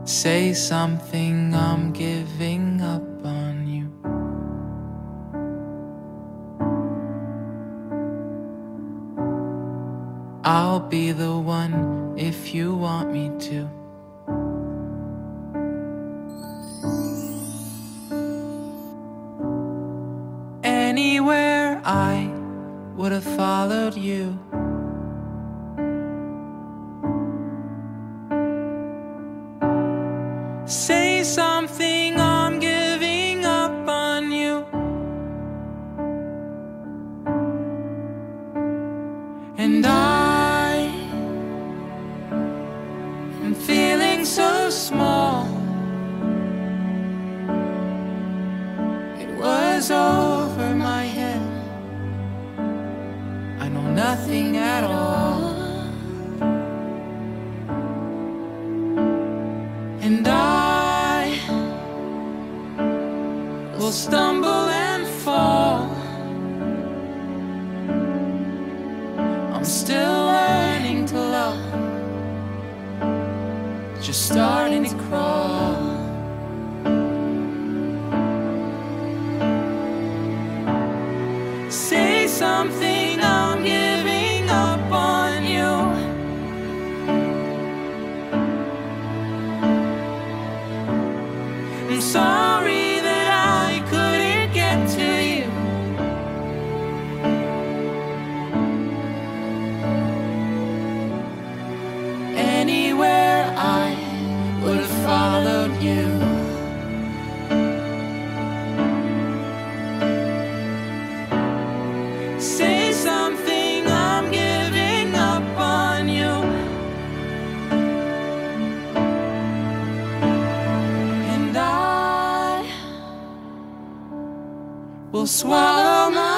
Say something, I'm giving up on you. I'll be the one if you want me to. Anywhere I would have followed you. Say something, I'm giving up on you. And I am feeling so small. It was over my head. I know nothing at all. And I will stumble and fall. I'm still learning to love, just starting to crawl. Say something, I'm giving up on you. I'm sorry that I couldn't get to you. Anywhere I would have followed you. Say something, I'm giving up on you. And I will swallow my